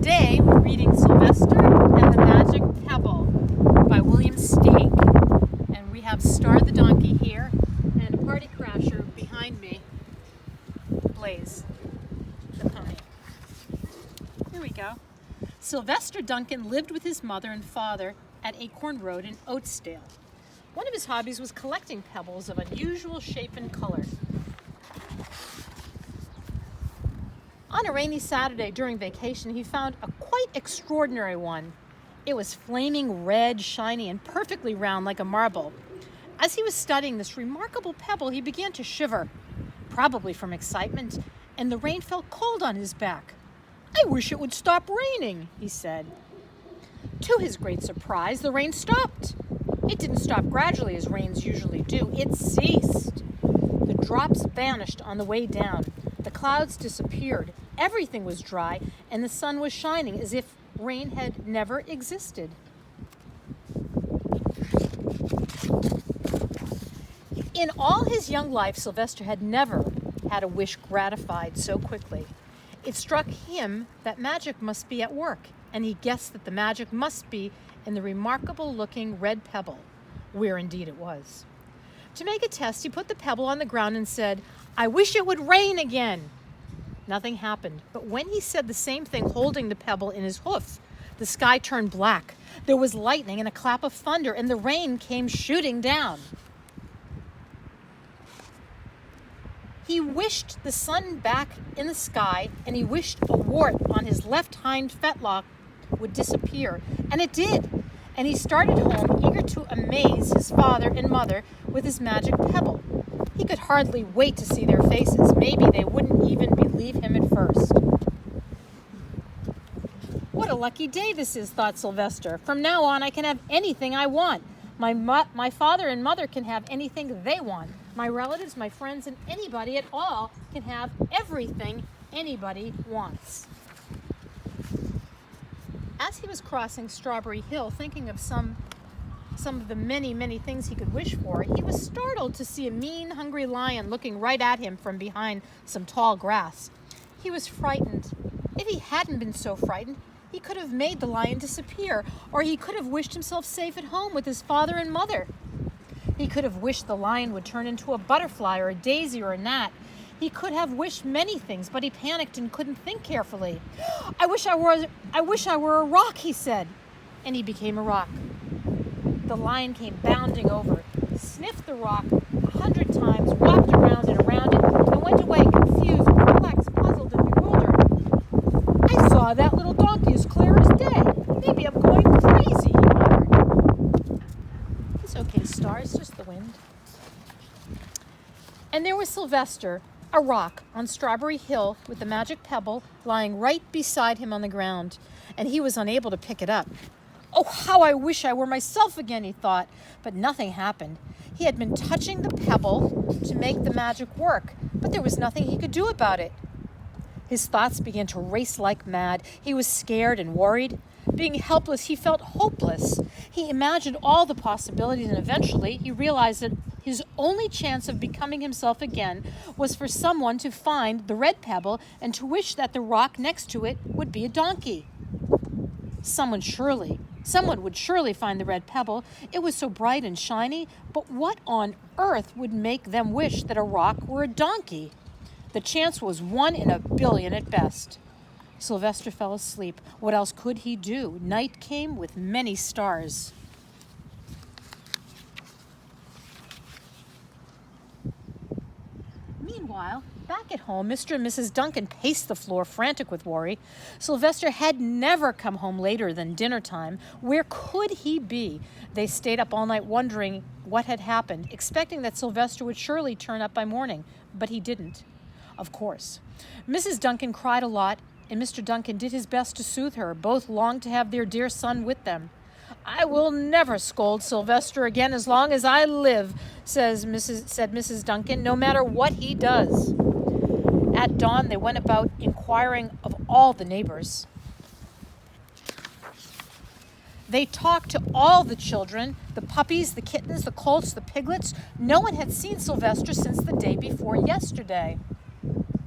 Today we're reading Sylvester and the Magic Pebble by William Steig. And we have Star the donkey here and a party crasher behind me, Blaze, the pony. Here we go. Sylvester Duncan lived with his mother and father at Acorn Road in Oatsdale. One of his hobbies was collecting pebbles of unusual shape and color. On a rainy Saturday during vacation, he found a quite extraordinary one. It was flaming red, shiny, and perfectly round like a marble. As he was studying this remarkable pebble, he began to shiver, probably from excitement, and the rain felt cold on his back. "I wish it would stop raining," he said. To his great surprise, the rain stopped. It didn't stop gradually as rains usually do. It ceased. The drops vanished on the way down. The clouds disappeared. Everything was dry, and the sun was shining as if rain had never existed. In all his young life, Sylvester had never had a wish gratified so quickly. It struck him that magic must be at work, and he guessed that the magic must be in the remarkable-looking red pebble, where indeed it was. To make a test, he put the pebble on the ground and said, "I wish it would rain again." Nothing happened, but when he said the same thing holding the pebble in his hoof, the sky turned black. There was lightning and a clap of thunder, and the rain came shooting down. He wished the sun back in the sky, and he wished a wart on his left hind fetlock would disappear, and it did. And he started home, eager to amaze his father and mother with his magic pebble. He could hardly wait to see their faces. Maybe they wouldn't even believe him at first. "What a lucky day this is," thought Sylvester. "From now on, I can have anything I want. My father and mother can have anything they want. My relatives, my friends, and anybody at all can have everything anybody wants." As he was crossing Strawberry Hill, thinking of some of the many things he could wish for, he was startled to see a mean, hungry lion looking right at him from behind some tall grass. He was frightened. If he hadn't been so frightened, he could have made the lion disappear, or he could have wished himself safe at home with his father and mother. He could have wished the lion would turn into a butterfly or a daisy or a gnat. He could have wished many things, but he panicked and couldn't think carefully. I wish I were a rock," he said, and he became a rock. The lion came bounding over, sniffed the rock 100 times, walked around and around it, and went away confused, perplexed, puzzled, and bewildered. "I saw that little donkey as clear as day. Maybe I'm going crazy," he muttered. "It's okay, Star, it's just the wind." And there was Sylvester, a rock, on Strawberry Hill with the magic pebble lying right beside him on the ground, and he was unable to pick it up. "Oh, how I wish I were myself again," he thought, but nothing happened. He had been touching the pebble to make the magic work, but there was nothing he could do about it. His thoughts began to race like mad. He was scared and worried. Being helpless, he felt hopeless. He imagined all the possibilities, and eventually he realized that his only chance of becoming himself again was for someone to find the red pebble and to wish that the rock next to it would be a donkey. Someone would surely find the red pebble. It was so bright and shiny, but what on earth would make them wish that a rock were a donkey? The chance was 1 in a billion at best. Sylvester fell asleep. What else could he do? Night came with many stars. Meanwhile, back at home, Mr. and Mrs. Duncan paced the floor, frantic with worry. Sylvester had never come home later than dinner time. Where could he be? They stayed up all night wondering what had happened, expecting that Sylvester would surely turn up by morning, but he didn't. Of course. Mrs. Duncan cried a lot, and Mr. Duncan did his best to soothe her. Both longed to have their dear son with them. "I will never scold Sylvester again as long as I live," said Mrs. Duncan, "no matter what he does." At dawn, they went about inquiring of all the neighbors. They talked to all the children, the puppies, the kittens, the colts, the piglets. No one had seen Sylvester since the day before yesterday.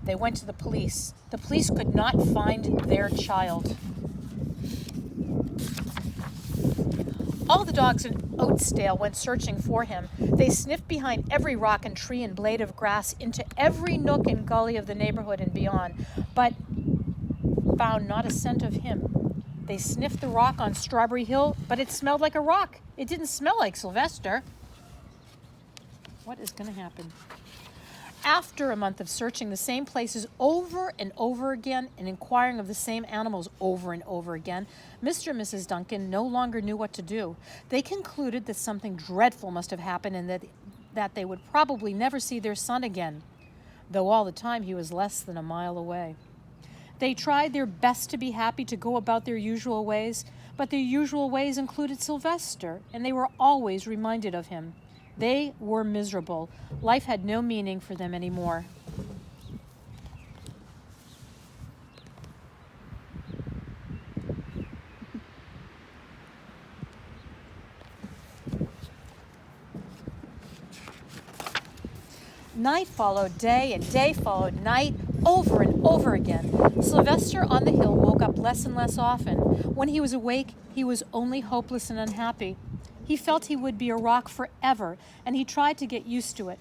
They went to the police. The police could not find their child. All the dogs in Oatsdale went searching for him. They sniffed behind every rock and tree and blade of grass into every nook and gully of the neighborhood and beyond, but found not a scent of him. They sniffed the rock on Strawberry Hill, but it smelled like a rock. It didn't smell like Sylvester. What is going to happen? After a month of searching the same places over and over again and inquiring of the same animals over and over again, Mr. and Mrs. Duncan no longer knew what to do. They concluded that something dreadful must have happened and that they would probably never see their son again, though all the time he was less than a mile away. They tried their best to be happy, to go about their usual ways, but their usual ways included Sylvester, and they were always reminded of him. They were miserable. Life had no meaning for them anymore. Night followed day, and day followed night, over and over again. Sylvester on the hill woke up less and less often. When he was awake, he was only hopeless and unhappy. He felt he would be a rock forever, and he tried to get used to it.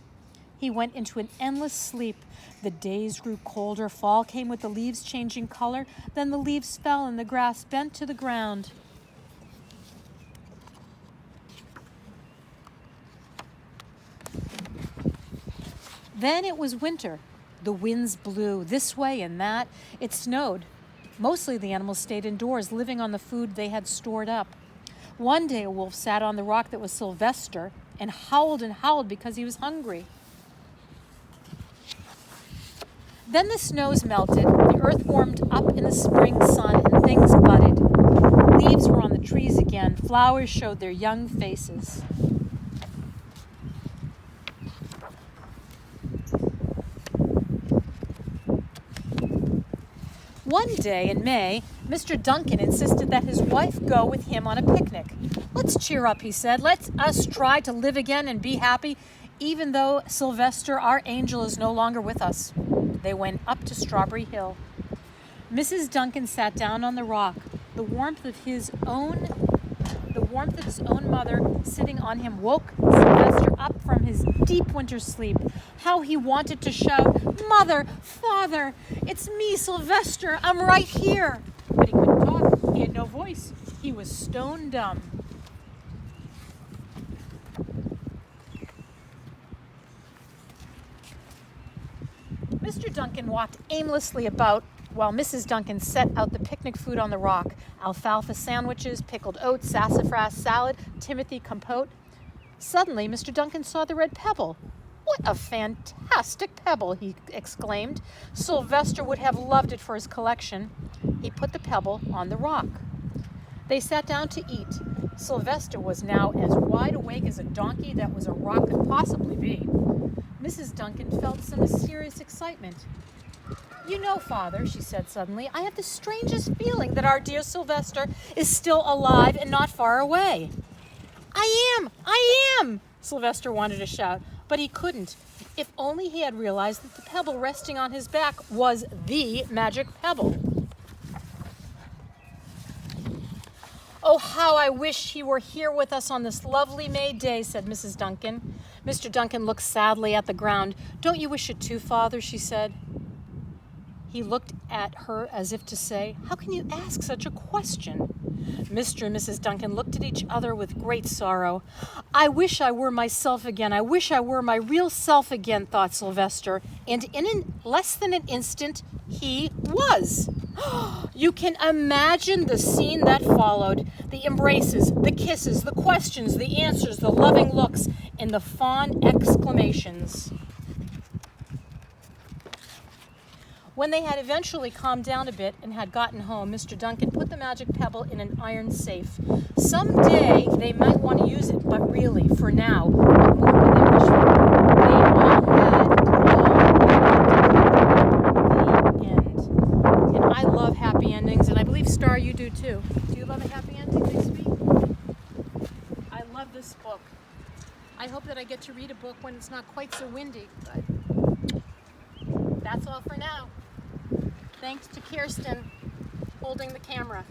He went into an endless sleep. The days grew colder. Fall came with the leaves changing color. Then the leaves fell and the grass bent to the ground. Then it was winter. The winds blew this way and that. It snowed. Mostly the animals stayed indoors, living on the food they had stored up. One day a wolf sat on the rock that was Sylvester and howled because he was hungry. Then the snows melted, the earth warmed up in the spring sun, and things budded. Leaves were on the trees again, flowers showed their young faces. One day in May, Mr. Duncan insisted that his wife go with him on a picnic. "Let's cheer up," he said. "Let us try to live again and be happy, even though Sylvester, our angel, is no longer with us." They went up to Strawberry Hill. Mrs. Duncan sat down on the rock. The warmth of his own mother sitting on him woke Sylvester up from his deep winter sleep. How he wanted to shout, "Mother, Father, it's me, Sylvester, I'm right here." But he couldn't talk. He had no voice. He was stone dumb. Mr. Duncan walked aimlessly about while Mrs. Duncan set out the picnic food on the rock: alfalfa sandwiches, pickled oats, sassafras salad, Timothy compote. Suddenly, Mr. Duncan saw the red pebble. "What a fantastic pebble!" he exclaimed. Sylvester would have loved it for his collection. He put the pebble on the rock. They sat down to eat. Sylvester was now as wide awake as a donkey that was a rock could possibly be. Mrs. Duncan felt some mysterious excitement. "You know, Father," she said suddenly, "I have the strangest feeling that our dear Sylvester is still alive and not far away." I am, Sylvester wanted to shout, but he couldn't. If only he had realized that the pebble resting on his back was the magic pebble. "Oh, how I wish he were here with us on this lovely May day," said Mrs. Duncan. Mr. Duncan looked sadly at the ground. "Don't you wish it too, Father?" she said. He looked at her as if to say, "How can you ask such a question?" Mr. and Mrs. Duncan looked at each other with great sorrow. "I wish I were myself again. I wish I were my real self again," thought Sylvester. And in less than an instant, he was. You can imagine the scene that followed. The embraces, the kisses, the questions, the answers, the loving looks, and the fond exclamations. When they had eventually calmed down a bit and had gotten home, Mr. Duncan put the magic pebble in an iron safe. Someday they might want to use it, but really, for now, what more could they wish for? They all had the end. And I love happy endings, and I believe, Star, you do too. Do you love a happy ending, Big Sweet? I love this book. I hope that I get to read a book when it's not quite so windy, but that's all for now. Thanks to Kirsten holding the camera.